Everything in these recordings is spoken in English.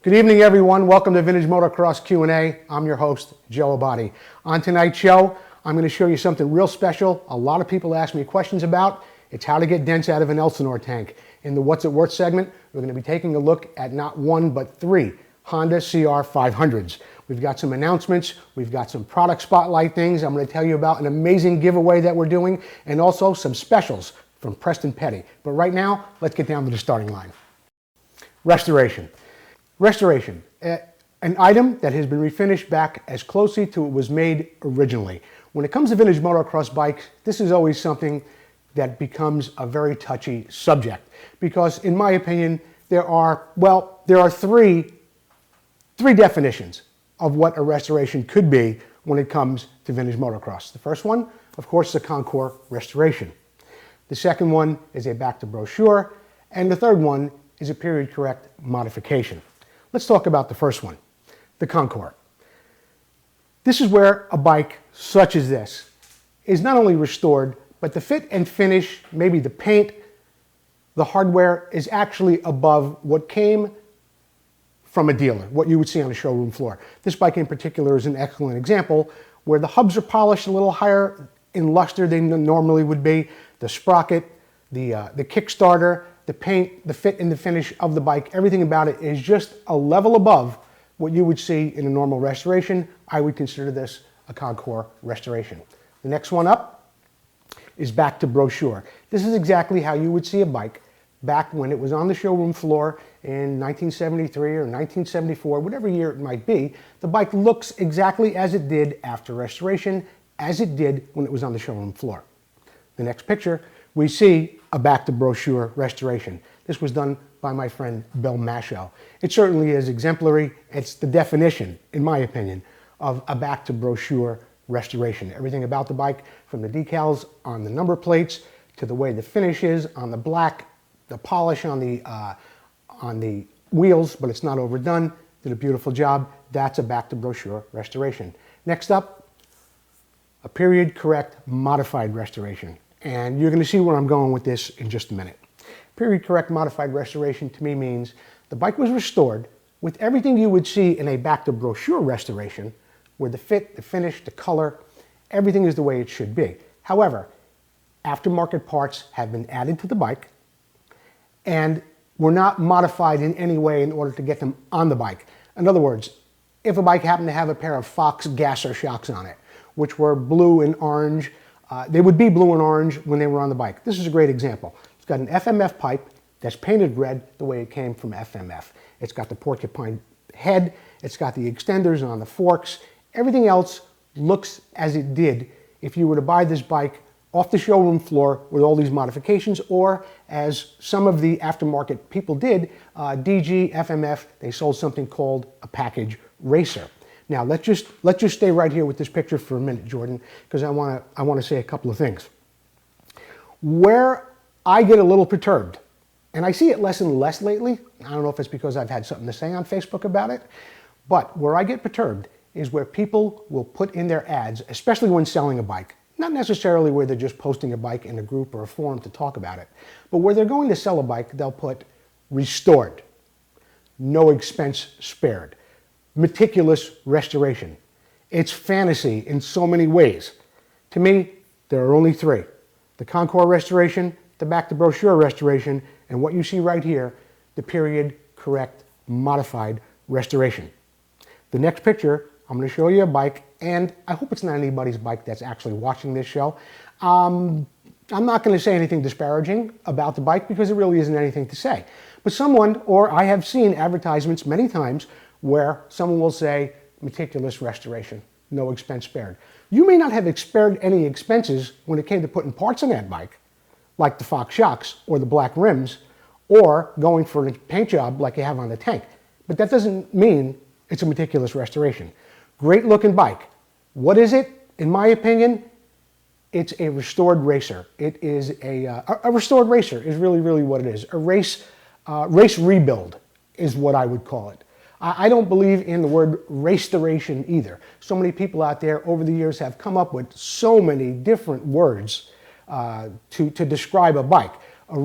Good evening, everyone. Welcome to Vintage Motocross Q&A. I'm your host, Joe Abadi. On tonight's show, I'm going to show you something real special. A lot of people ask me questions about. It's how to get dents out of an Elsinore tank. In the What's It Worth segment, we're going to be taking a look at not one, but three Honda CR500s. We've got some announcements. We've got some product spotlight things. I'm going to tell you about an amazing giveaway that we're doing, and also some specials from Preston Petty. But right now, let's get down to the starting line. Restoration. Restoration, an item that has been refinished back as closely to it was made originally. When it comes to vintage motocross bikes, this is always something that becomes a very touchy subject because, in my opinion, there are three definitions of what a restoration could be when it comes to vintage motocross. The first one, of course, is a Conqueror restoration. The second one is a back to brochure, and the third one is a period correct modification. Let's talk about the first one, the Conqueror. This is where a bike such as this is not only restored, but the fit and finish, maybe the paint, the hardware is actually above what came from a dealer, what you would see on a showroom floor. This bike in particular is an excellent example where the hubs are polished a little higher in luster than they normally would be. The sprocket, the Kickstarter, the paint, the fit and the finish of the bike, everything about it is just a level above what you would see in a normal restoration. I would consider this a Conqueror restoration. The next one up is back to brochure. This is exactly how you would see a bike back when it was on the showroom floor in 1973 or 1974, whatever year it might be. The bike looks exactly as it did after restoration, as it did when it was on the showroom floor. The next picture, we see a back to brochure restoration. This was done by my friend Vmxq&A. It certainly is exemplary. It's the definition, in my opinion, of a back to brochure restoration. Everything about the bike, from the decals on the number plates to the way the finish is on the black, the polish on the wheels, but it's not overdone. Did a beautiful job. That's a back to brochure restoration. Next up, a period correct modified restoration. And you're going to see where I'm going with this in just a minute. Period correct modified restoration to me means the bike was restored with everything you would see in a back to brochure restoration, where the fit, the finish, the color, everything is the way it should be. However, aftermarket parts have been added to the bike and were not modified in any way in order to get them on the bike. In other words, if a bike happened to have a pair of Fox gasser shocks on it, which were blue and orange, they would be blue and orange when they were on the bike. This is a great example. It's got an FMF pipe that's painted red the way it came from FMF. It's got the porcupine head. It's got the extenders on the forks. Everything else looks as it did if you were to buy this bike off the showroom floor with all these modifications, or as some of the aftermarket people did, DG, FMF, they sold something called a package racer. Now, let's just stay right here with this picture for a minute, Jordan, because I want to say a couple of things. Where I get a little perturbed, and I see it less and less lately, I don't know if it's because I've had something to say on Facebook about it, but where I get perturbed is where people will put in their ads, especially when selling a bike, not necessarily where they're just posting a bike in a group or a forum to talk about it, but where they're going to sell a bike, they'll put restored, no expense spared. Meticulous restoration. It's fantasy in so many ways. To me, there are only three. The Conqueror restoration, the back to brochure restoration, and what you see right here, the period correct modified restoration. The next picture, I'm going to show you a bike, and I hope it's not anybody's bike that's actually watching this show. I'm not going to say anything disparaging about the bike because it really isn't anything to say. But someone, or I have seen advertisements many times where someone will say, meticulous restoration, no expense spared. You may not have spared any expenses when it came to putting parts on that bike, like the Fox shocks or the black rims, or going for a paint job like you have on the tank. But that doesn't mean it's a meticulous restoration. Great looking bike. What is it? In my opinion, it's a restored racer. It is a restored racer is really what it is. A race rebuild is what I would call it. I don't believe in the word restoration either. So many people out there over the years have come up with so many different words to describe a bike. A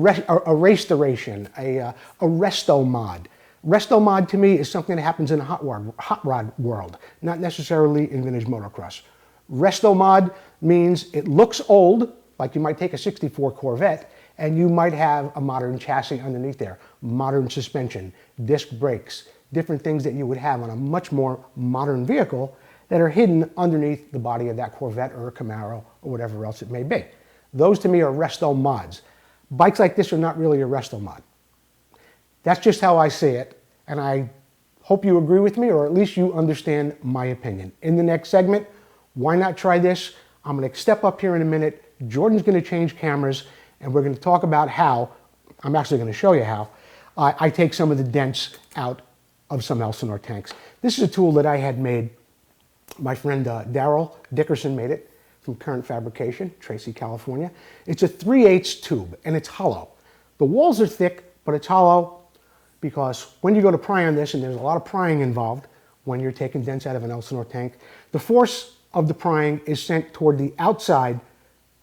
restoration, a resto mod. Resto mod to me is something that happens in the hot rod world, not necessarily in vintage motocross. Resto mod means it looks old, like you might take a 64 Corvette, and you might have a modern chassis underneath there, modern suspension, disc brakes, different things that you would have on a much more modern vehicle that are hidden underneath the body of that Corvette or a Camaro or whatever else it may be. Those to me are resto mods. Bikes like this are not really a resto mod. That's just how I see it, and I hope you agree with me, or at least you understand my opinion. In the next segment, why not try this? I'm going to step up here in a minute. Jordan's going to change cameras, and we're going to talk about how, I'm actually going to show you how, I take some of the dents out of some Elsinore tanks. This is a tool that I had made. My friend Daryl Dickerson made it from Current Fabrication, Tracy, California. It's a 3/8 tube, and it's hollow. The walls are thick, but it's hollow because when you go to pry on this, and there's a lot of prying involved when you're taking dents out of an Elsinore tank, the force of the prying is sent toward the outside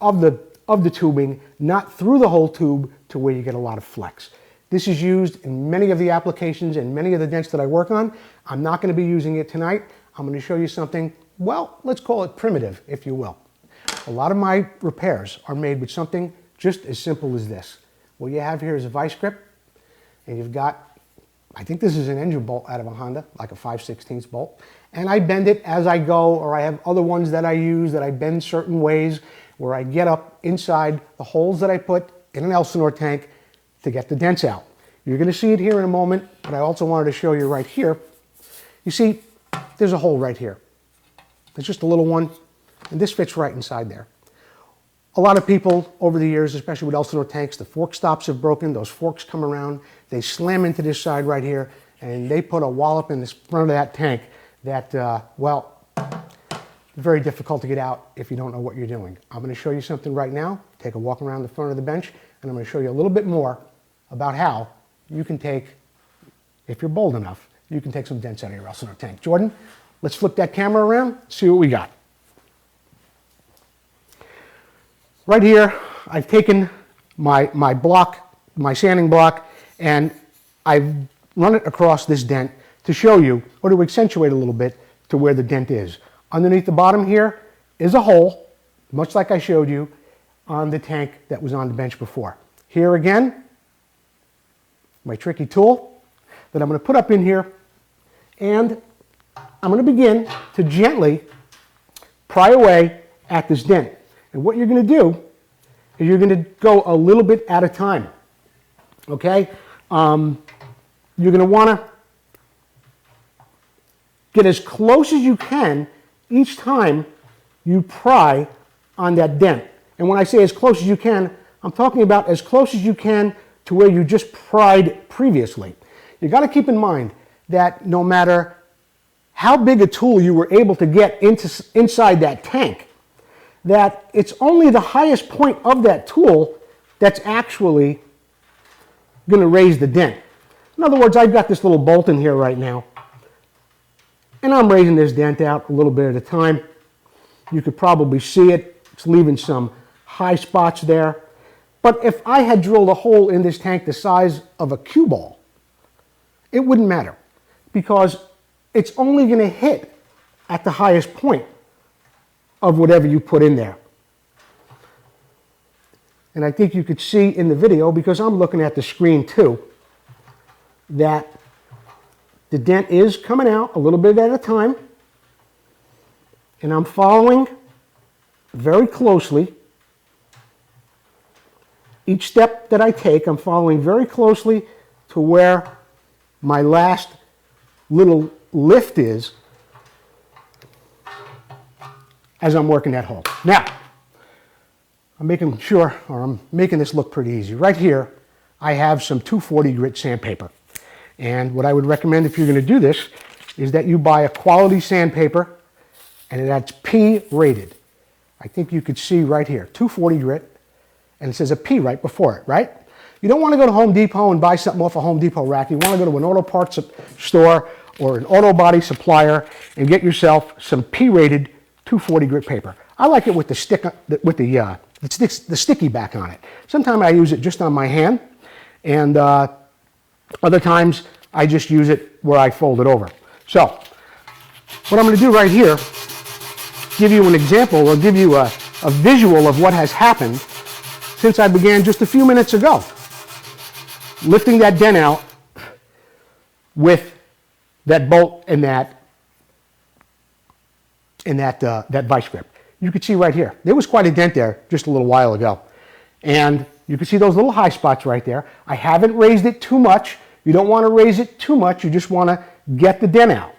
of the tubing, not through the whole tube to where you get a lot of flex. This is used in many of the applications and many of the dents that I work on. I'm not going to be using it tonight. I'm going to show you something, well, let's call it primitive, if you will. A lot of my repairs are made with something just as simple as this. What you have here is a vice grip, and you've got, I think this is an engine bolt out of a Honda, like a 5/16 bolt. And I bend it as I go, or I have other ones that I use that I bend certain ways where I get up inside the holes that I put in an Elsinore tank to get the dents out. You're going to see it here in a moment, but I also wanted to show you right here. You see, there's a hole right here. It's just a little one, and this fits right inside there. A lot of people over the years, especially with Elsinore tanks, the fork stops have broken, those forks come around, they slam into this side right here, and they put a wallop in the front of that tank that, well, very difficult to get out if you don't know what you're doing. I'm going to show you something right now, take a walk around the front of the bench, and I'm going to show you a little bit more about how you can take, if you're bold enough, you can take some dents out of your Elsinore tank. Jordan, let's flip that camera around, see what we got. Right here, I've taken my block, my sanding block, and I've run it across this dent to show you, or to accentuate a little bit, to where the dent is. Underneath the bottom here is a hole, much like I showed you on the tank that was on the bench before. Here again, my tricky tool that I'm going to put up in here, and I'm going to begin to gently pry away at this dent. And what you're going to do is you're going to go a little bit at a time, okay? You're going to want to get as close as you can each time you pry on that dent. And when I say as close as you can, I'm talking about as close as you can to where you just pried previously. You got to keep in mind that no matter how big a tool you were able to get inside that tank, that it's only the highest point of that tool that's actually going to raise the dent. In other words, I've got this little bolt in here right now, and I'm raising this dent out a little bit at a time. You could probably see it. It's leaving some high spots there. But if I had drilled a hole in this tank the size of a cue ball, it wouldn't matter, because it's only going to hit at the highest point of whatever you put in there. And I think you could see in the video, because I'm looking at the screen too, that the dent is coming out a little bit at a time, and I'm following very closely. Each step that I take, I'm following very closely to where my last little lift is as I'm working that hole. Now, I'm making sure, or I'm making this look pretty easy. Right here, I have some 240 grit sandpaper. And what I would recommend if you're going to do this is that you buy a quality sandpaper, and that's P rated. I think you could see right here, 240 grit, and it says a P right before it, right? You don't want to go to Home Depot and buy something off a Home Depot rack. You want to go to an auto parts store or an auto body supplier and get yourself some P rated 240 grit paper. I like it with the sticky back on it. Sometimes I use it just on my hand, and other times I just use it where I fold it over. So what I'm going to do right here, give you an example or give you a visual of what has happened since I began just a few minutes ago. Lifting that dent out with that bolt and that vice grip. You can see right here, there was quite a dent there just a little while ago. And you can see those little high spots right there. I haven't raised it too much. You don't want to raise it too much. You just want to get the dent out.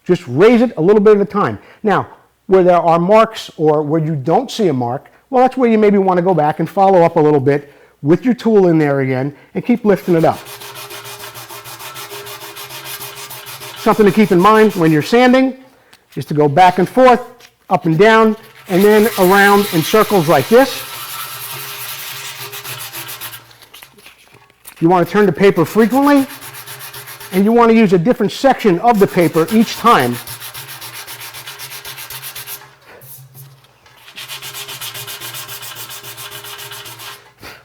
Just raise it a little bit at a time. Now, where there are marks or where you don't see a mark, well, that's where you maybe want to go back and follow up a little bit with your tool in there again and keep lifting it up. Something to keep in mind when you're sanding is to go back and forth, up and down, and then around in circles like this. You want to turn the paper frequently, and you want to use a different section of the paper each time.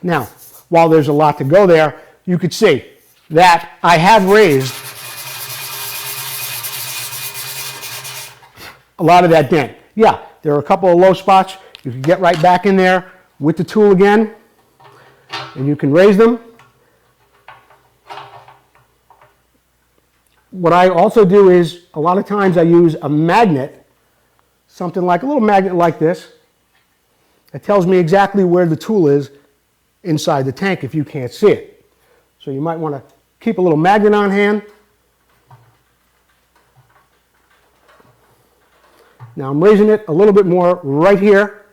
Now, while there's a lot to go there, you could see that I have raised a lot of that dent. Yeah, there are a couple of low spots. You can get right back in there with the tool again, and you can raise them. What I also do is, a lot of times I use a magnet, something like a little magnet like this. It tells me exactly where the tool is inside the tank if you can't see it. So you might want to keep a little magnet on hand. Now I'm raising it a little bit more right here.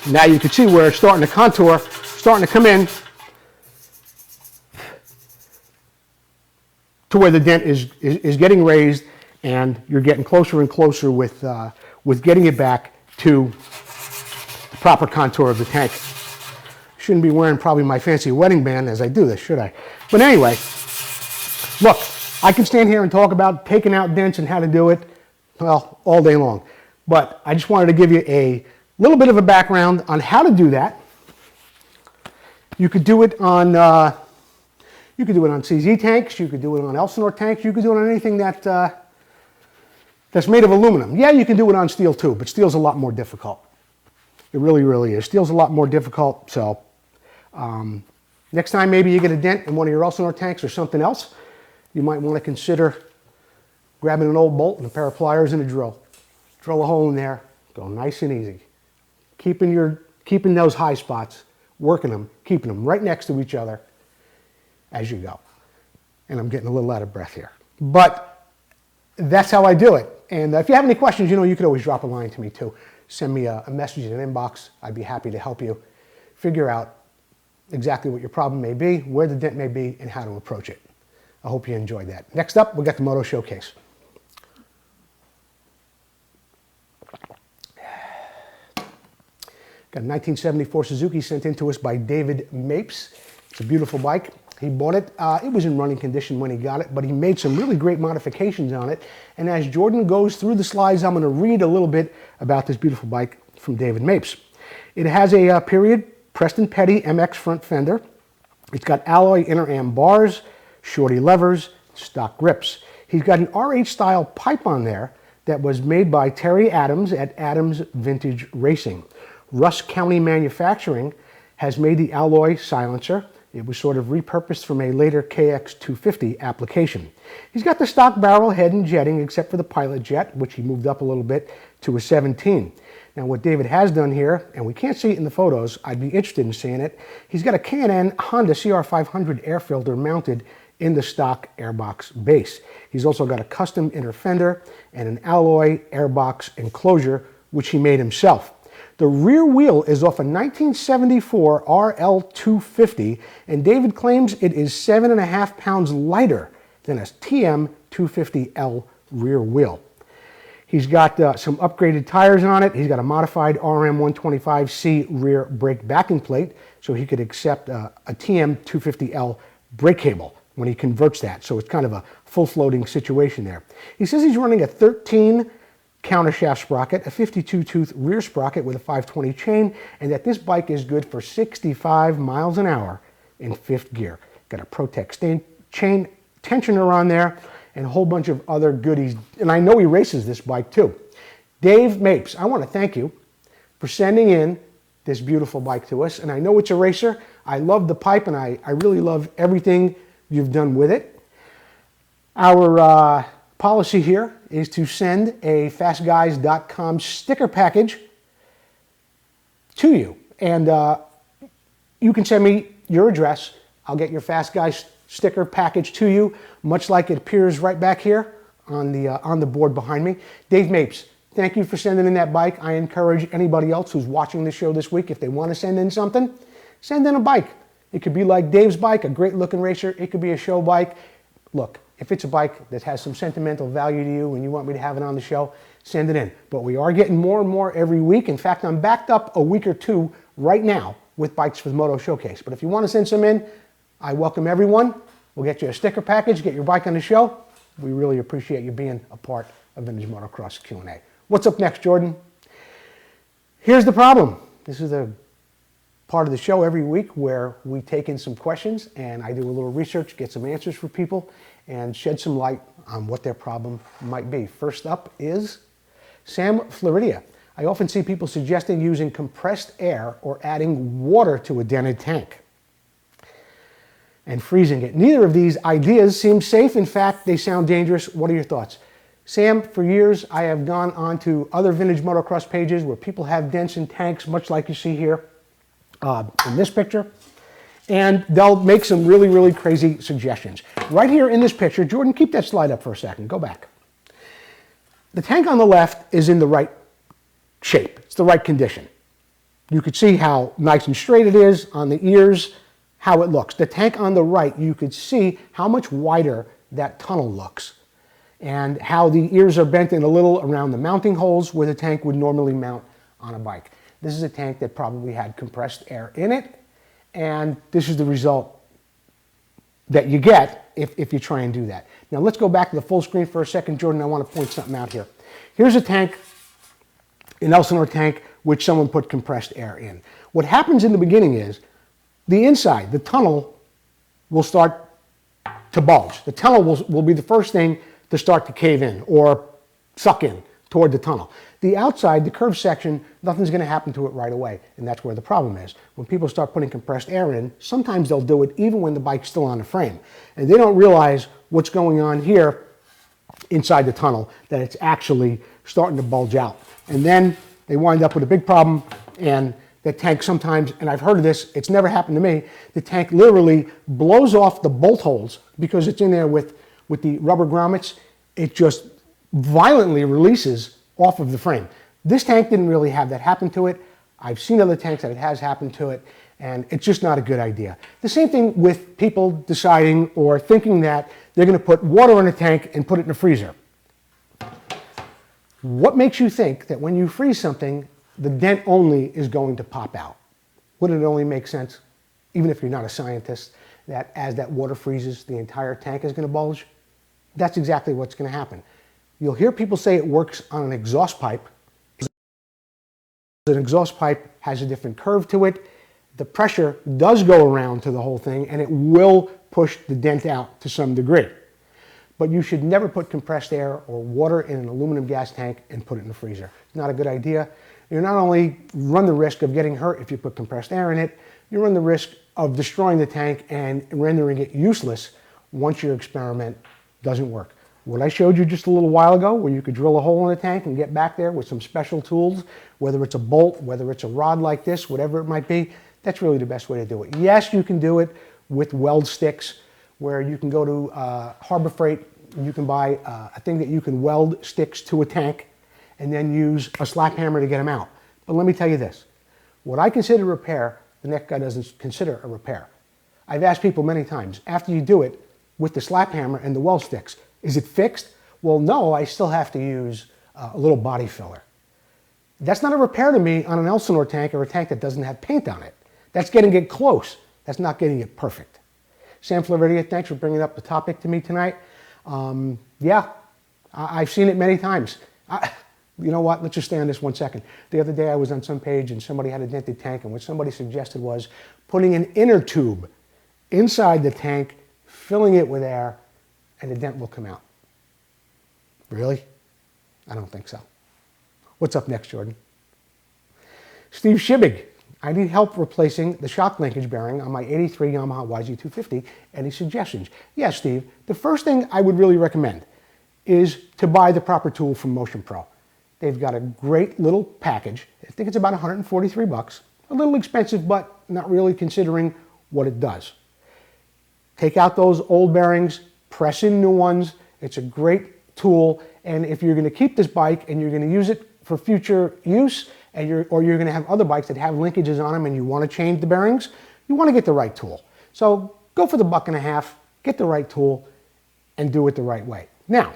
Now you can see where it's starting to contour, starting to come in to where the dent is getting raised, and you're getting closer and closer with getting it back to the proper contour of the tank. Shouldn't be wearing probably my fancy wedding band as I do this, should I? But anyway, look, I can stand here and talk about taking out dents and how to do it, well, all day long. But I just wanted to give you a little bit of a background on how to do that. You could do it on CZ tanks. You could do it on Elsinore tanks. You could do it on anything that's made of aluminum. Yeah, you can do it on steel too, but steel's a lot more difficult. It really, really is. Steel's a lot more difficult. So next time maybe you get a dent in one of your Elsinore tanks or something else, you might want to consider grabbing an old bolt and a pair of pliers and a drill. Drill a hole in there. Go nice and easy. Keeping those high spots, working them, keeping them right next to each other as you go. And I'm getting a little out of breath here. But that's how I do it. And if you have any questions, you could always drop a line to me too. Send me a message in an inbox. I'd be happy to help you figure out exactly what your problem may be, where the dent may be, and how to approach it. I hope you enjoyed that. Next up, we've got the Moto Showcase. Got a 1974 Suzuki sent in to us by David Mapes. It's a beautiful bike. He bought it. It was in running condition when he got it, but he made some really great modifications on it. And as Jordan goes through the slides, I'm going to read a little bit about this beautiful bike from David Mapes. It has a period Preston Petty MX front fender. It's got alloy inner arm bars, shorty levers, stock grips. He's got an RH style pipe on there that was made by Terry Adams at Adams Vintage Racing. Russ County Manufacturing has made the alloy silencer. It was sort of repurposed from a later KX250 application. He's got the stock barrel head and jetting except for the pilot jet, which he moved up a little bit to a 17. Now what David has done here, and we can't see it in the photos, I'd be interested in seeing it, he's got a K&N Honda CR500 air filter mounted in the stock airbox base. He's also got a custom inner fender and an alloy airbox enclosure, which he made himself. The rear wheel is off a 1974 RL250, and David claims it is 7.5 pounds lighter than a TM250L rear wheel. He's got some upgraded tires on it. He's got a modified RM125C rear brake backing plate, so he could accept a TM250L brake cable when he converts that. So it's kind of a full floating situation there. He says he's running a 13 countershaft sprocket, a 52-tooth rear sprocket with a 520 chain, and that this bike is good for 65 miles an hour in 5th gear. Got a Protect chain tensioner on there and a whole bunch of other goodies. And I know he races this bike too. Dave Mapes, I want to thank you for sending in this beautiful bike to us. And I know it's a racer. I love the pipe, and I really love everything you've done with it. Our policy here is to send a fastguys.com sticker package to you. And you can send me your address. I'll get your Fast Guys sticker package to you, much like it appears right back here on the board behind me. Dave Mapes, thank you for sending in that bike. I encourage anybody else who's watching the show this week, if they want to send in something, send in a bike. It could be like Dave's bike, a great looking racer. It could be a show bike. Look, if it's a bike that has some sentimental value to you and you want me to have it on the show, send it in. But we are getting more and more every week. In fact, I'm backed up a week or two right now with bikes for the Moto Showcase. But if you want to send some in, I welcome everyone. We'll get you a sticker package, get your bike on the show. We really appreciate you being a part of Vintage Motocross Q&A. What's up next, Jordan? Here's the problem. This is a part of the show every week where we take in some questions and I do a little research, get some answers for people, and shed some light on what their problem might be. First up is Sam Floridia. I often see people suggesting using compressed air or adding water to a dented tank and freezing it. Neither of these ideas seem safe. In fact, they sound dangerous. What are your thoughts? Sam, for years I have gone on to other vintage motocross pages where people have dents in tanks, much like you see here in this picture, and they'll make some really, really crazy suggestions. Right here in this picture, Jordan, keep that slide up for a second. Go back. The tank on the left is in the right shape. It's the right condition. You could see how nice and straight it is on the ears, how it looks. The tank on the right, you could see how much wider that tunnel looks and how the ears are bent in a little around the mounting holes where the tank would normally mount on a bike. This is a tank that probably had compressed air in it, and this is the result that you get if you try and do that. Now let's go back to the full screen for a second, Jordan. I want to point something out here. Here's a tank, an Elsinore tank, which someone put compressed air in. What happens in the beginning is the inside, the tunnel, will start to bulge. The tunnel will be the first thing to start to cave in or suck in toward the tunnel. The outside, the curved section, nothing's going to happen to it right away, and that's where the problem is. When people start putting compressed air in, sometimes they'll do it even when the bike's still on the frame, and they don't realize what's going on here inside the tunnel, that it's actually starting to bulge out. And then they wind up with a big problem, and the tank sometimes, and I've heard of this, it's never happened to me, the tank literally blows off the bolt holes because it's in there with the rubber grommets. It just violently releases off of the frame. This tank didn't really have that happen to it. I've seen other tanks that it has happened to it, and it's just not a good idea. The same thing with people deciding or thinking that they're going to put water in a tank and put it in a freezer. What makes you think that when you freeze something, the dent only is going to pop out? Wouldn't it only make sense, even if you're not a scientist, that as that water freezes, the entire tank is going to bulge? That's exactly what's going to happen. You'll hear people say it works on an exhaust pipe. An exhaust pipe has a different curve to it. The pressure does go around to the whole thing, and it will push the dent out to some degree. But you should never put compressed air or water in an aluminum gas tank and put it in the freezer. It's not a good idea. You not only run the risk of getting hurt if you put compressed air in it, you run the risk of destroying the tank and rendering it useless once your experiment doesn't work. What I showed you just a little while ago, where you could drill a hole in the tank and get back there with some special tools, whether it's a bolt, whether it's a rod like this, whatever it might be, that's really the best way to do it. Yes, you can do it with weld sticks, where you can go to Harbor Freight, you can buy a thing that you can weld sticks to a tank and then use a slap hammer to get them out. But let me tell you this, what I consider repair, the next guy doesn't consider a repair. I've asked people many times, after you do it with the slap hammer and the weld sticks, is it fixed? Well, no, I still have to use a little body filler. That's not a repair to me on an Elsinore tank or a tank that doesn't have paint on it. That's getting it close. That's not getting it perfect. Sam Floridia, thanks for bringing up the topic to me tonight. Yeah, I've seen it many times. you know what, let's just stay on this 1 second. The other day I was on some page and somebody had a dented tank, and what somebody suggested was putting an inner tube inside the tank, filling it with air, and the dent will come out. Really? I don't think so. What's up next, Jordan? Steve Shibig. I need help replacing the shock linkage bearing on my 83 Yamaha YZ250. Any suggestions? Yes, Steve. The first thing I would really recommend is to buy the proper tool from Motion Pro. They've got a great little package. I think it's about 143 bucks. A little expensive, but not really considering what it does. Take out those old bearings, press in new ones. It's a great tool, and if you're going to keep this bike and you're going to use it for future use, or you're going to have other bikes that have linkages on them and you want to change the bearings, you want to get the right tool. So go for the $1.50, get the right tool, and do it the right way. Now,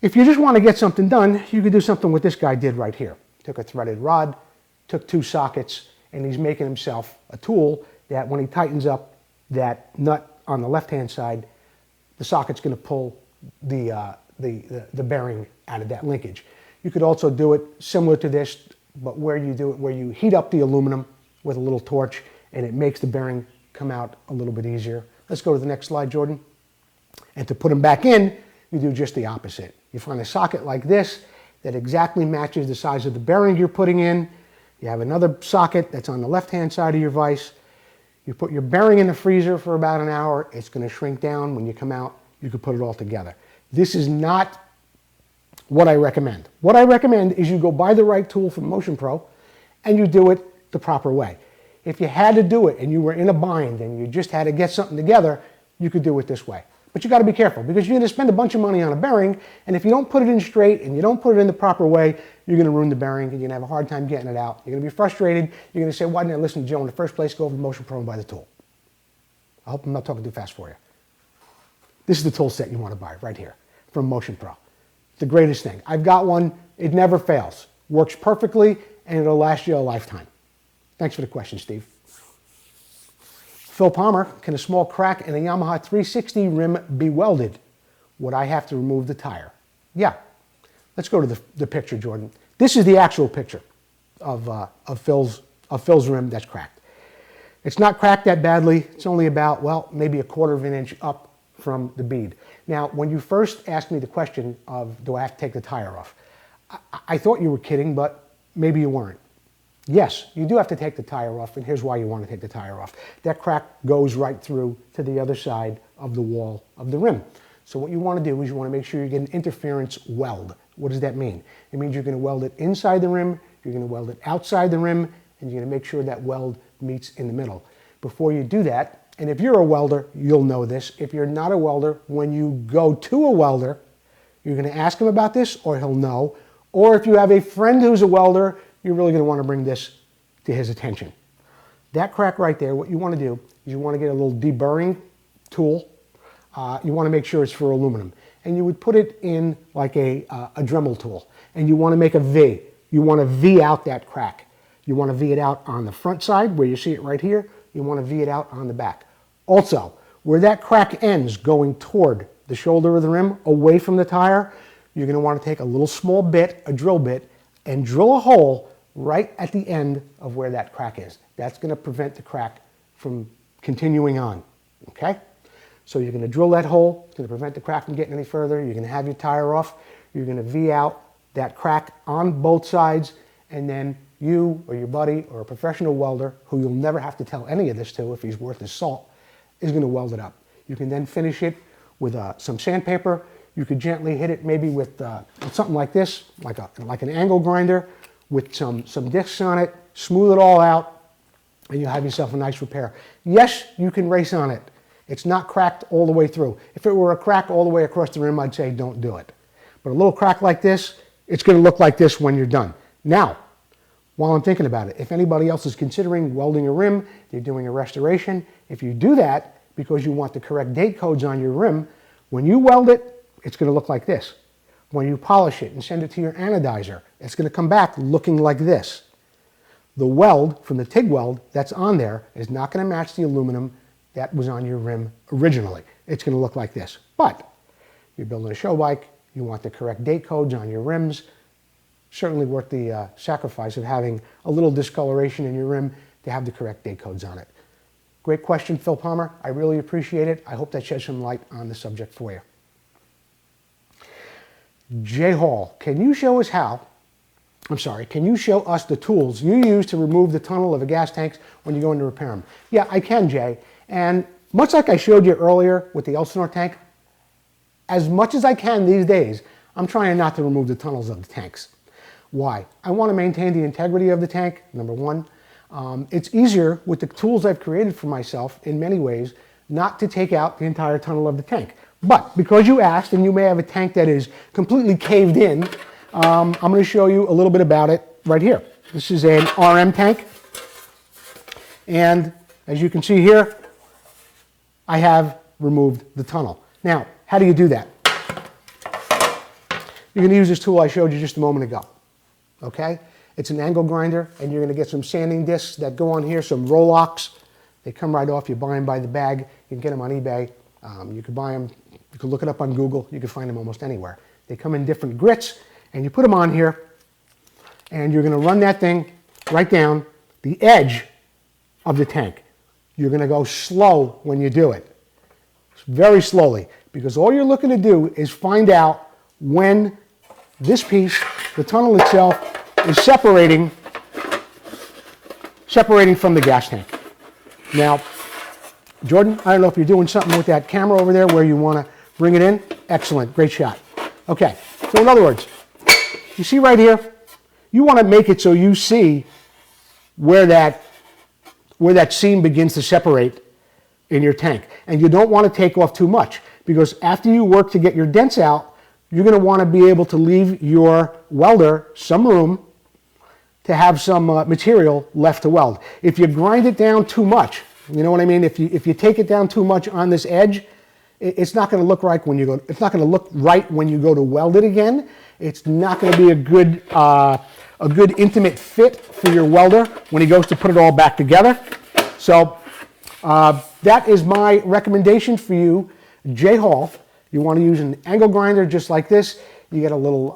if you just want to get something done, you could do something what this guy did right here. Took a threaded rod, took 2 sockets, and he's making himself a tool that when he tightens up that nut on the left-hand side, the socket's going to pull the bearing out of that linkage. You could also do it similar to this, but where you do it, where you heat up the aluminum with a little torch, and it makes the bearing come out a little bit easier. Let's go to the next slide, Jordan. And to put them back in, you do just the opposite. You find a socket like this that exactly matches the size of the bearing you're putting in. You have another socket that's on the left-hand side of your vise. You put your bearing in the freezer for about an hour. It's going to shrink down. When you come out, you can put it all together. This is not what I recommend. What I recommend is you go buy the right tool from Motion Pro and you do it the proper way. If you had to do it and you were in a bind and you just had to get something together, you could do it this way. But you got to be careful because you're going to spend a bunch of money on a bearing, and if you don't put it in straight and you don't put it in the proper way, you're going to ruin the bearing and you're going to have a hard time getting it out. You're going to be frustrated. You're going to say, why didn't I listen to Joe in the first place? Go over to Motion Pro and buy the tool. I hope I'm not talking too fast for you. This is the tool set you want to buy right here from Motion Pro. The greatest thing. I've got one. It never fails. Works perfectly, and it'll last you a lifetime. Thanks for the question, Steve. Phil Palmer, can a small crack in a Yamaha 360 rim be welded? Would I have to remove the tire? Yeah. Let's go to the picture, Jordan. This is the actual picture of Phil's rim that's cracked. It's not cracked that badly. It's only about, well, maybe 1/4 of an inch up from the bead. Now, when you first asked me the question of, do I have to take the tire off? I thought you were kidding, but maybe you weren't. Yes, you do have to take the tire off, and here's why you want to take the tire off. That crack goes right through to the other side of the wall of the rim. So what you want to do is you want to make sure you get an interference weld. What does that mean? It means you're going to weld it inside the rim, you're going to weld it outside the rim, and you're going to make sure that weld meets in the middle. Before you do that, and if you're a welder, you'll know this. If you're not a welder, when you go to a welder, you're going to ask him about this, or he'll know. Or if you have a friend who's a welder, you're really going to want to bring this to his attention. That crack right there, what you want to do is you want to get a little deburring tool. You want to make sure it's for aluminum. And you would put it in like a Dremel tool. And you want to make a V. You want to V out that crack. You want to V it out on the front side where you see it right here. You want to V it out on the back. Also, where that crack ends going toward the shoulder of the rim, away from the tire, you're going to want to take a little small bit, a drill bit, and drill a hole right at the end of where that crack is. That's going to prevent the crack from continuing on, okay? So you're going to drill that hole. It's going to prevent the crack from getting any further. You're going to have your tire off. You're going to V out that crack on both sides, and then you or your buddy or a professional welder, who you'll never have to tell any of this to if he's worth his salt, is going to weld it up. You can then finish it with some sandpaper. You could gently hit it maybe with something like this, like an angle grinder, with some discs on it, smooth it all out, and you'll have yourself a nice repair. Yes, you can race on it. It's not cracked all the way through. If it were a crack all the way across the rim, I'd say don't do it. But a little crack like this, it's going to look like this when you're done. Now, while I'm thinking about it, if anybody else is considering welding a rim, they're doing a restoration, if you do that because you want the correct date codes on your rim, when you weld it, it's going to look like this. When you polish it and send it to your anodizer, it's going to come back looking like this. The weld from the TIG weld that's on there is not going to match the aluminum that was on your rim originally. It's going to look like this. But you're building a show bike, You want the correct date codes on your rims. Certainly worth the sacrifice of having a little discoloration in your rim to have the correct date codes on it. Great question, Phil Palmer. I really appreciate it. I hope that sheds some light on the subject for you. Jay Hall, can you show us the tools you use to remove the tunnel of a gas tank when you go in to repair them? Yeah, I can, Jay. And much like I showed you earlier with the Elsinore tank, as much as I can these days, I'm trying not to remove the tunnels of the tanks. Why? I want to maintain the integrity of the tank, number one. It's easier with the tools I've created for myself in many ways not to take out the entire tunnel of the tank. But because you asked, and you may have a tank that is completely caved in, I'm going to show you a little bit about it right here. This is an RM tank, and as you can see here, I have removed the tunnel. Now, how do you do that? You're going to use this tool I showed you just a moment ago, okay? It's an angle grinder, and you're going to get some sanding discs that go on here, some Rolox. They come right off. You buy them by the bag. You can get them on eBay. You could buy them. You could look it up on Google. You can find them almost anywhere. They come in different grits, and you put them on here, and you're going to run that thing right down the edge of the tank. You're going to go slow when you do it, very slowly, because all you're looking to do is find out when this piece, the tunnel itself, is separating from the gas tank. Now, Jordan, I don't know if you're doing something with that camera over there where you want to bring it in. Excellent, great shot. Okay, so in other words, you see right here, you want to make it so you see where that seam begins to separate in your tank. And you don't want to take off too much, because after you work to get your dents out, you're going to want to be able to leave your welder some room to have some material left to weld. If you grind it down too much, you know what I mean? If you take it down too much on this edge, it's not going to look right when you go. It's not going to look right when you go to weld it again. It's not going to be a good intimate fit for your welder when he goes to put it all back together. So that is my recommendation for you, Jay Hall. You want to use an angle grinder just like this. You get a little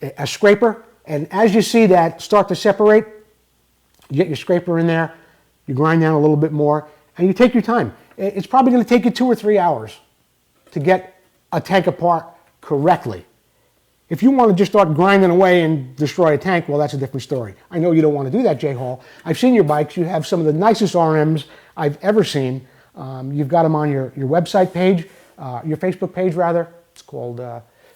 a scraper, and as you see that start to separate, you get your scraper in there. You grind down a little bit more, and you take your time. It's probably going to take you 2 or 3 hours to get a tank apart correctly. If you want to just start grinding away and destroy a tank, well, that's a different story. I know you don't want to do that, Jay Hall. I've seen your bikes. You have some of the nicest RMs I've ever seen. You've got them on your website page, your Facebook page, rather. It's called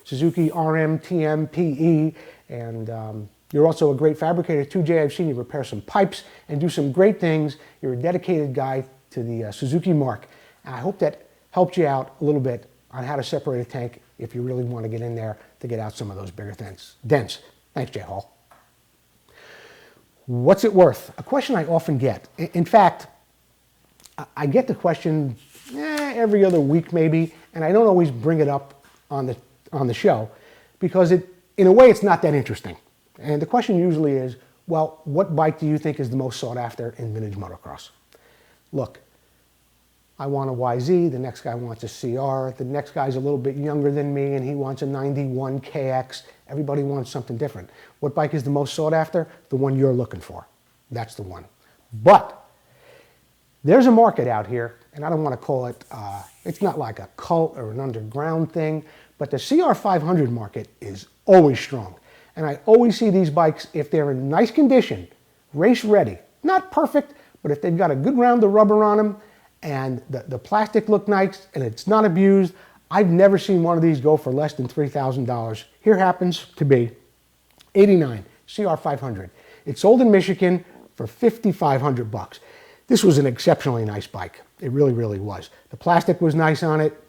Suzuki RM TMPE, and you're also a great fabricator too, Jay. I've seen you repair some pipes and do some great things. You're a dedicated guy to the Suzuki mark. And I hope that helped you out a little bit on how to separate a tank if you really want to get in there to get out some of those bigger dents. Thanks, Jay Hall. What's it worth? A question I often get. In fact, I get the question every other week maybe, and I don't always bring it up on the show because in a way it's not that interesting. And the question usually is, well, what bike do you think is the most sought after in vintage motocross? Look, I want a YZ, the next guy wants a CR, the next guy's a little bit younger than me and he wants a 91 KX. Everybody wants something different. What bike is the most sought after? The one you're looking for. That's the one. But there's a market out here, and I don't want to call it, it's not like a cult or an underground thing, but the CR500 market is always strong. And I always see these bikes, if they're in nice condition, race ready, not perfect, but if they've got a good round of rubber on them and the plastic look nice and it's not abused, I've never seen one of these go for less than $3,000. Here happens to be 89 CR500. It's sold in Michigan for $5,500. This was an exceptionally nice bike. It really, really was. The plastic was nice on it.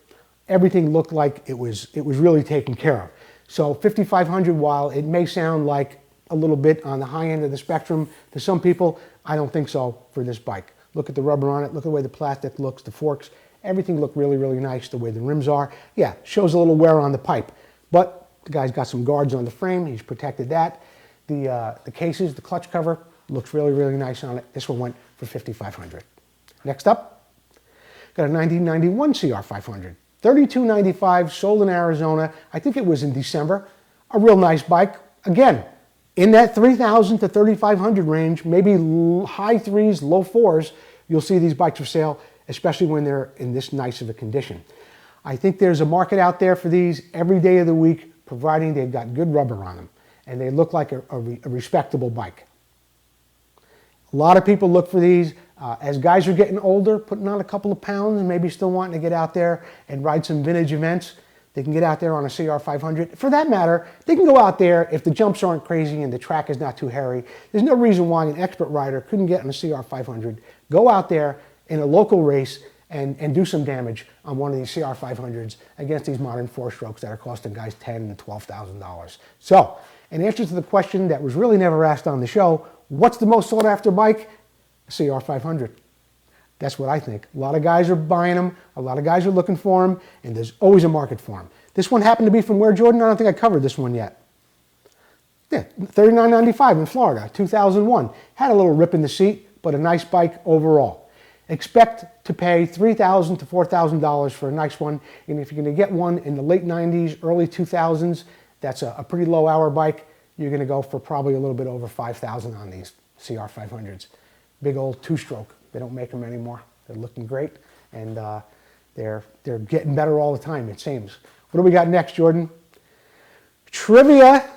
Everything looked like it was really taken care of. So $5,500, while it may sound like a little bit on the high end of the spectrum to some people, I don't think so for this bike. Look at the rubber on it, look at the way the plastic looks, the forks, everything looked really, really nice, the way the rims are. Yeah, shows a little wear on the pipe, but the guy's got some guards on the frame, he's protected that. The cases, the clutch cover, looks really, really nice on it. This one went for $5,500. Next up, got a 1991 CR500. $32.95, sold in Arizona. I think it was in December. A real nice bike. Again, in that $3,000 to $3,500 range, maybe high threes, low fours, you'll see these bikes for sale, especially when they're in this nice of a condition. I think there's a market out there for these every day of the week, providing they've got good rubber on them and they look like a respectable bike. A lot of people look for these. As guys are getting older, putting on a couple of pounds, maybe still wanting to get out there and ride some vintage events, they can get out there on a CR500. For that matter, they can go out there if the jumps aren't crazy and the track is not too hairy. There's no reason why an expert rider couldn't get on a CR500, go out there in a local race and do some damage on one of these CR500s against these modern four-strokes that are costing guys $10,000 and $12,000. So, in answer to the question that was really never asked on the show, what's the most sought-after bike? CR500. That's what I think. A lot of guys are buying them, a lot of guys are looking for them, and there's always a market for them. This one happened to be from where, Jordan? I don't think I covered this one yet. Yeah, $39.95 in Florida, 2001. Had a little rip in the seat, but a nice bike overall. Expect to pay $3,000 to $4,000 for a nice one, and if you're going to get one in the late 90s, early 2000s, that's a pretty low hour bike, you're going to go for probably a little bit over $5,000 on these CR500s. Big old two-stroke. They don't make them anymore. They're looking great, and they're getting better all the time, it seems. What do we got next, Jordan? Trivia.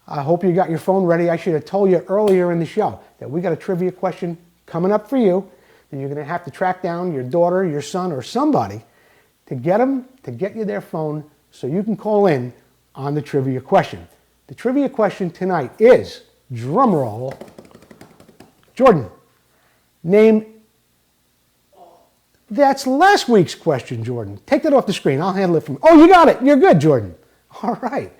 I hope you got your phone ready. I should have told you earlier in the show that we got a trivia question coming up for you that you're going to have to track down your daughter, your son, or somebody to get them to get you their phone so you can call in on the trivia question. The trivia question tonight is, drum roll, Jordan, name, that's last week's question, Jordan. Take that off the screen. I'll handle it from, oh, you got it. You're good, Jordan. All right.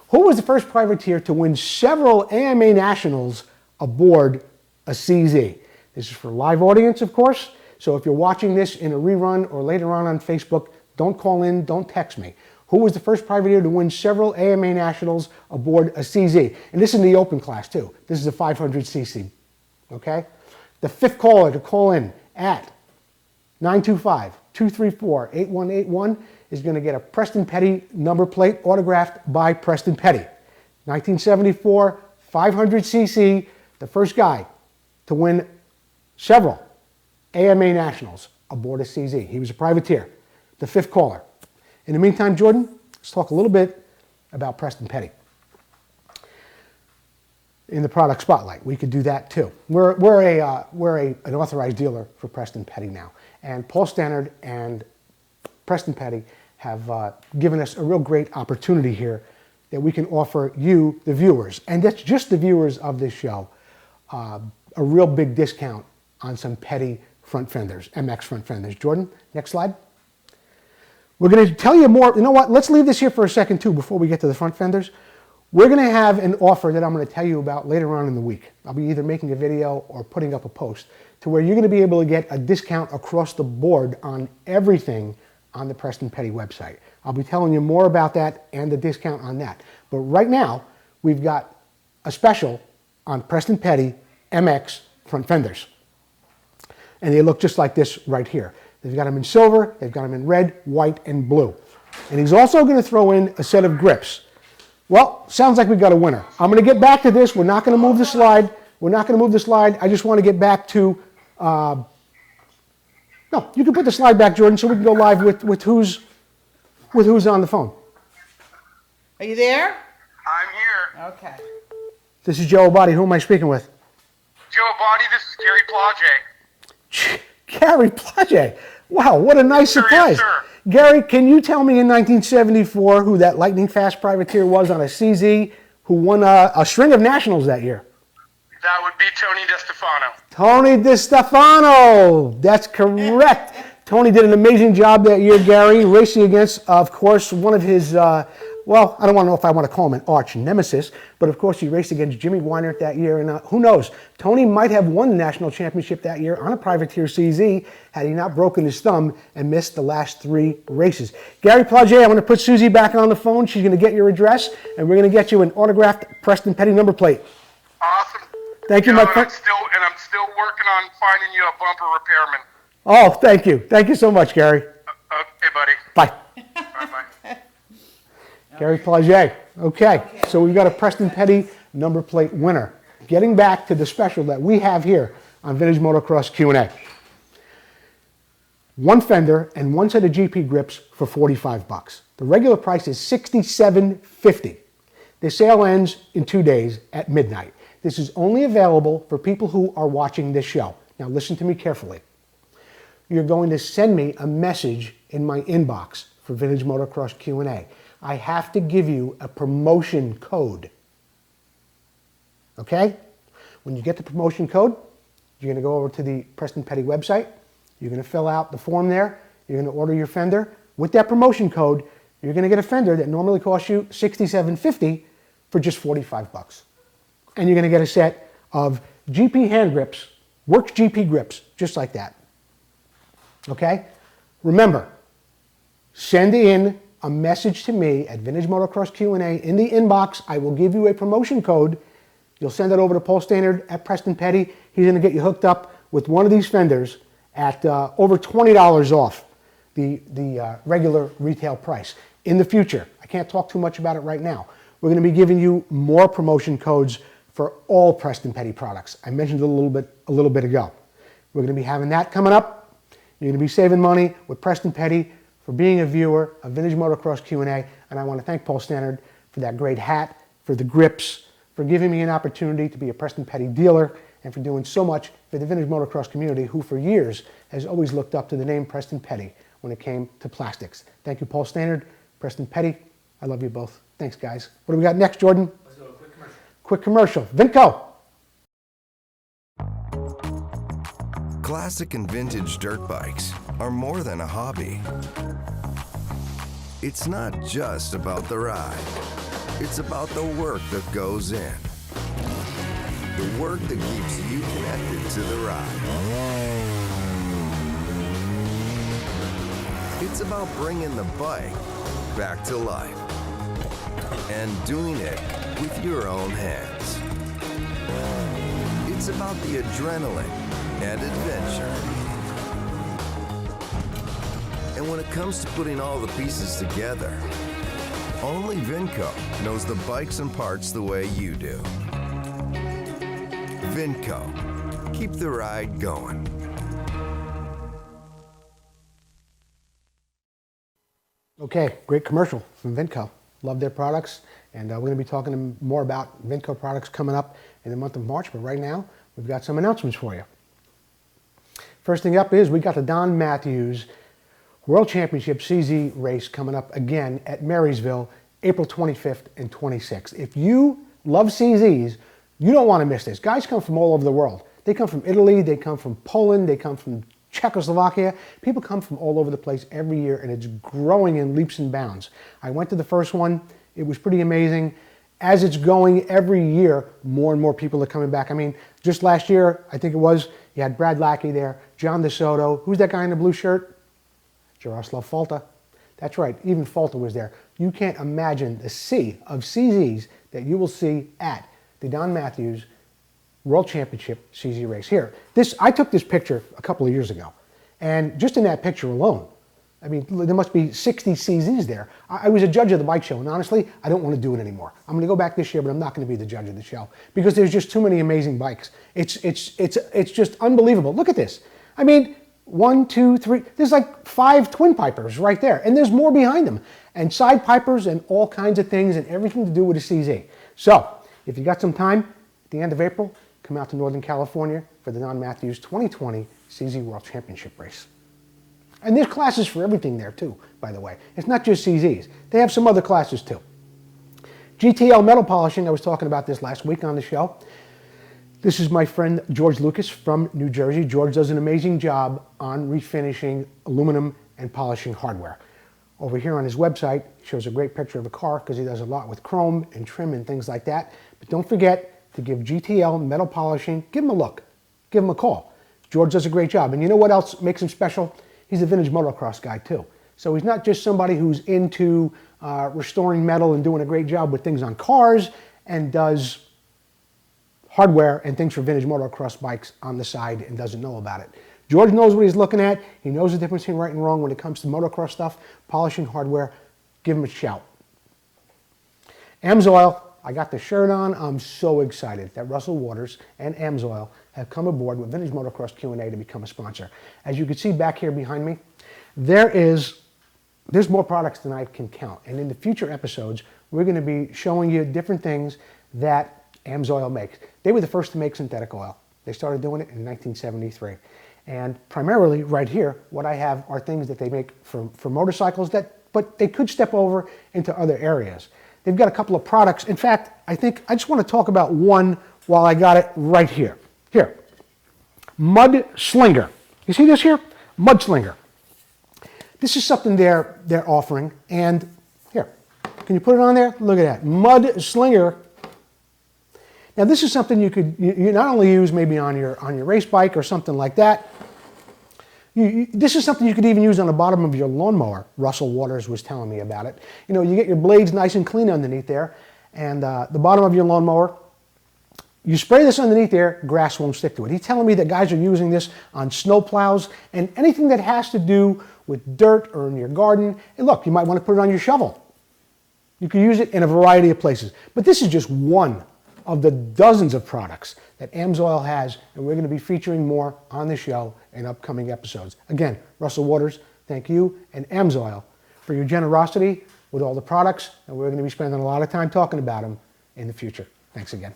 Who was the first privateer to win several AMA Nationals aboard a CZ? This is for live audience, of course. So if you're watching this in a rerun or later on Facebook, don't call in, don't text me. Who was the first privateer to win several AMA Nationals aboard a CZ? And this is in the open class, too. This is a 500cc, okay? The fifth caller to call in at 925-234-8181 is going to get a Preston Petty number plate autographed by Preston Petty. 1974, 500cc, the first guy to win several AMA Nationals aboard a CZ. He was a privateer, the fifth caller. In the meantime, Jordan, let's talk a little bit about Preston Petty. In the product spotlight, we could do that too. We're an authorized dealer for Preston Petty now, and Paul Stannard and Preston Petty have given us a real great opportunity here that we can offer you, the viewers, and that's just the viewers of this show, a real big discount on some Petty front fenders, MX front fenders. Jordan, next slide. We're going to tell you more. You know what? Let's leave this here for a second too before we get to the front fenders. We're going to have an offer that I'm going to tell you about later on in the week. I'll be either making a video or putting up a post to where you're going to be able to get a discount across the board on everything on the Preston Petty website. I'll be telling you more about that and the discount on that. But right now, we've got a special on Preston Petty MX front fenders. And they look just like this right here. They've got them in silver, they've got them in red, white, and blue. And he's also going to throw in a set of grips. Well, sounds like we've got a winner. I'm going to get back to this. We're not going to move the slide. We're not going to move the slide. I just want to get back to... no, you can put the slide back, Jordan, so we can go live with who's on the phone. Are you there? I'm here. Okay. This is Joe Abadi. Who am I speaking with? Joe Body, this is Gary Plage. Gary Plage. Wow, what a nice surprise. Yes, sir. Gary, can you tell me in 1974 who that lightning fast privateer was on a CZ who won a string of nationals that year? That would be Tony DeStefano. Tony DeStefano. That's correct. Tony did an amazing job that year, Gary, racing against, of course, one of his, well, I don't want to know if I want to call him an arch nemesis, but of course he raced against Jimmy Weinert that year, and who knows, Tony might have won the national championship that year on a privateer CZ had he not broken his thumb and missed the last 3 races. Gary Plage, I'm going to put Susie back on the phone. She's going to get your address, and we're going to get you an autographed Preston Petty number plate. Awesome. Thank you, my friend. I'm still working on finding you a bumper repairman. Oh, thank you. Thank you so much, Gary. Okay, buddy. Bye. Gary Plage. Okay, so we've got a Preston Petty number plate winner. Getting back to the special that we have here on Vintage Motocross Q&A. One fender and one set of GP grips for $45. The regular price is $67.50. The sale ends in 2 days at midnight. This is only available for people who are watching this show. Now listen to me carefully. You're going to send me a message in my inbox for Vintage Motocross Q&A. I have to give you a promotion code. Okay? When you get the promotion code, you're going to go over to the Preston Petty website. You're going to fill out the form there. You're going to order your fender. With that promotion code, you're going to get a fender that normally costs you $67.50 for just $45. And you're going to get a set of GP hand grips, Works GP grips, just like that. Okay? Remember, send in a message to me at Vintage Motocross Q&A. In the inbox, I will give you a promotion code. You'll send it over to Paul Standard at Preston Petty. He's going to get you hooked up with one of these fenders at over $20 off the regular retail price. In the future, I can't talk too much about it right now. We're going to be giving you more promotion codes for all Preston Petty products. I mentioned it a little bit ago. We're going to be having that coming up. You're going to be saving money with Preston Petty for being a viewer of Vintage Motocross Q&A, and I want to thank Paul Standard for that great hat, for the grips, for giving me an opportunity to be a Preston Petty dealer, and for doing so much for the Vintage Motocross community, who for years has always looked up to the name Preston Petty when it came to plastics. Thank you, Paul Standard, Preston Petty. I love you both. Thanks, guys. What do we got next, Jordan? Let's go to a quick commercial. Quick commercial. Vmxq&A. Classic and vintage dirt bikes are more than a hobby. It's not just about the ride. It's about the work that goes in. The work that keeps you connected to the ride. It's about bringing the bike back to life and doing it with your own hands. It's about the adrenaline and adventure. And when it comes to putting all the pieces together, only Vmxq&A knows the bikes and parts the way you do. Vmxq&A. Keep the ride going. Okay, great commercial from Vmxq&A. Love their products, and we're going to be talking more about Vmxq&A products coming up in the month of March, but right now, we've got some announcements for you. First thing up is we got the Don Matthews World Championship CZ race coming up again at Marysville, April 25th and 26th. If you love CZs, you don't want to miss this. Guys come from all over the world. They come from Italy, they come from Poland, they come from Czechoslovakia. People come from all over the place every year, and it's growing in leaps and bounds. I went to the first one. It was pretty amazing. As it's going every year, more and more people are coming back. I mean, just last year, I think it was, you had Brad Lackey there, John DeSoto. Who's that guy in the blue shirt? Jaroslav Falta. That's right, even Falta was there. You can't imagine the sea of CZs that you will see at the Don Matthews World Championship CZ race. Here, I took this picture a couple of years ago, and just in that picture alone, I mean, there must be 60 CZs there. I was a judge of the bike show, and honestly, I don't want to do it anymore. I'm going to go back this year, but I'm not going to be the judge of the show because there's just too many amazing bikes. It's just unbelievable. Look at this. I mean, 1, 2, 3. There's like 5 twin pipers right there, and there's more behind them, and side pipers and all kinds of things, and everything to do with a CZ. So, if you got some time at the end of April, come out to Northern California for the Don Matthews 2020 CZ World Championship race. And there's classes for everything there too, by the way. It's not just CZs. They have some other classes too. GTL metal polishing, I was talking about this last week on the show. This is my friend George Lucas from New Jersey. George does an amazing job on refinishing aluminum and polishing hardware. Over here on his website, he shows a great picture of a car because he does a lot with chrome and trim and things like that. But don't forget to give GTL metal polishing, give him a look, give him a call. George does a great job. And you know what else makes him special? He's a vintage motocross guy too. So he's not just somebody who's into restoring metal and doing a great job with things on cars and does hardware and things for vintage motocross bikes on the side and doesn't know about it. George knows what he's looking at. He knows the difference between right and wrong when it comes to motocross stuff, polishing hardware. Give him a shout. AMSOIL, I got the shirt on. I'm so excited that Russell Waters and AMSOIL have come aboard with Vintage Motocross Q&A to become a sponsor. As you can see back here behind me, there's more products than I can count. And in the future episodes, we're going to be showing you different things that AMSOIL makes. They were the first to make synthetic oil. They started doing it in 1973. And primarily right here, what I have are things that they make for motorcycles but they could step over into other areas. They've got a couple of products. In fact, I just want to talk about one while I got it right here. Here, Mud Slinger. You see this here? Mud Slinger. This is something they're offering. And here, can you put it on there? Look at that, Mud Slinger. Now this is something you not only use maybe on your race bike or something like that. This is something you could even use on the bottom of your lawnmower. Russell Waters was telling me about it. You know, you get your blades nice and clean underneath there, and the bottom of your lawnmower, you spray this underneath there, grass won't stick to it. He's telling me that guys are using this on snow plows and anything that has to do with dirt or in your garden. And look, you might want to put it on your shovel. You can use it in a variety of places. But this is just one of the dozens of products that AMSOIL has, and we're going to be featuring more on the show in upcoming episodes. Again, Russell Waters, thank you, and AMSOIL for your generosity with all the products, and we're going to be spending a lot of time talking about them in the future. Thanks again.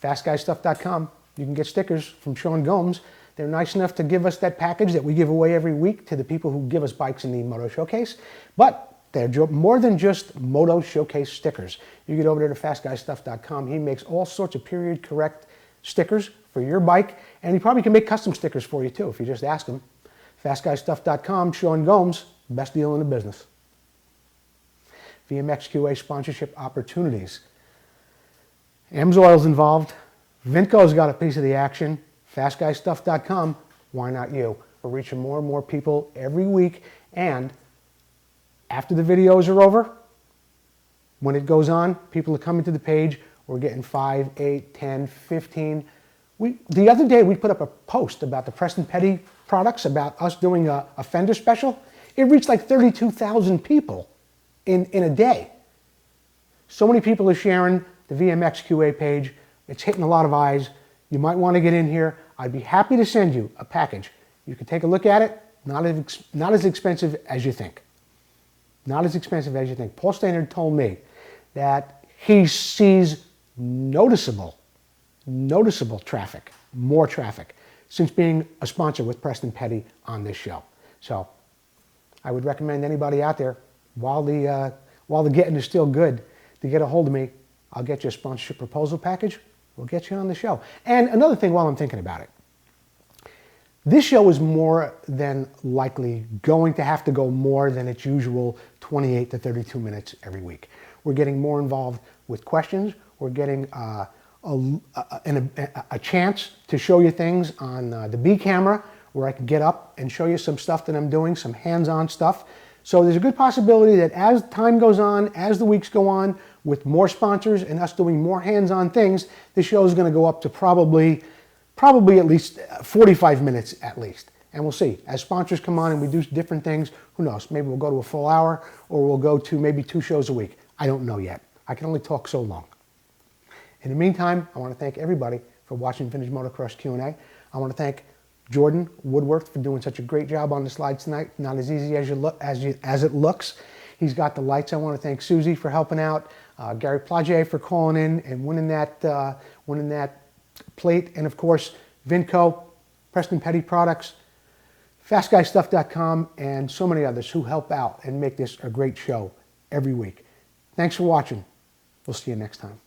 FastGuyStuff.com. You can get stickers from Sean Gomes. They're nice enough to give us that package that we give away every week to the people who give us bikes in the Moto Showcase, but they're more than just Moto Showcase stickers. You get over there to FastGuyStuff.com. He makes all sorts of period correct stickers for your bike, and he probably can make custom stickers for you too if you just ask him. FastGuyStuff.com, Sean Gomes, best deal in the business. Vmxq&A sponsorship opportunities. AMSOIL's involved. Vmxq's got a piece of the action. FastGuyStuff.com, why not you? We're reaching more and more people every week, and after the videos are over, when it goes on, people are coming to the page. We're getting 5, 8, 10, 15. The other day, we put up a post about the Preston Petty products, about us doing a fender special. It reached like 32,000 people in a day. So many people are sharing the Vmxq&A page. It's hitting a lot of eyes. You might want to get in here. I'd be happy to send you a package. You can take a look at it. Not as expensive as you think. Not as expensive as you think. Paul Stannard told me that he sees noticeable traffic, more traffic, since being a sponsor with Preston Petty on this show. So I would recommend anybody out there, while the getting is still good, to get a hold of me. I'll get you a sponsorship proposal package. We'll get you on the show. And another thing while I'm thinking about it, this show is more than likely going to have to go more than its usual 28 to 32 minutes every week. We're getting more involved with questions. We're getting a chance to show you things on the B camera, where I can get up and show you some stuff that I'm doing, some hands-on stuff. So there's a good possibility that as time goes on, as the weeks go on, with more sponsors and us doing more hands-on things, the show is going to go up to probably at least 45 minutes at least. And we'll see. As sponsors come on and we do different things, who knows? Maybe we'll go to a full hour, or we'll go to maybe 2 shows a week. I don't know yet. I can only talk so long. In the meantime, I want to thank everybody for watching Vintage Motocross Q&A. I want to thank Jordan Woodworth for doing such a great job on the slides tonight. Not as easy as it looks. He's got the lights. I want to thank Susie for helping out, Gary Plage for calling in and winning that plate, and of course Vmxq, Preston Petty Products, FastGuyStuff.com, and so many others who help out and make this a great show every week. Thanks for watching. We'll see you next time.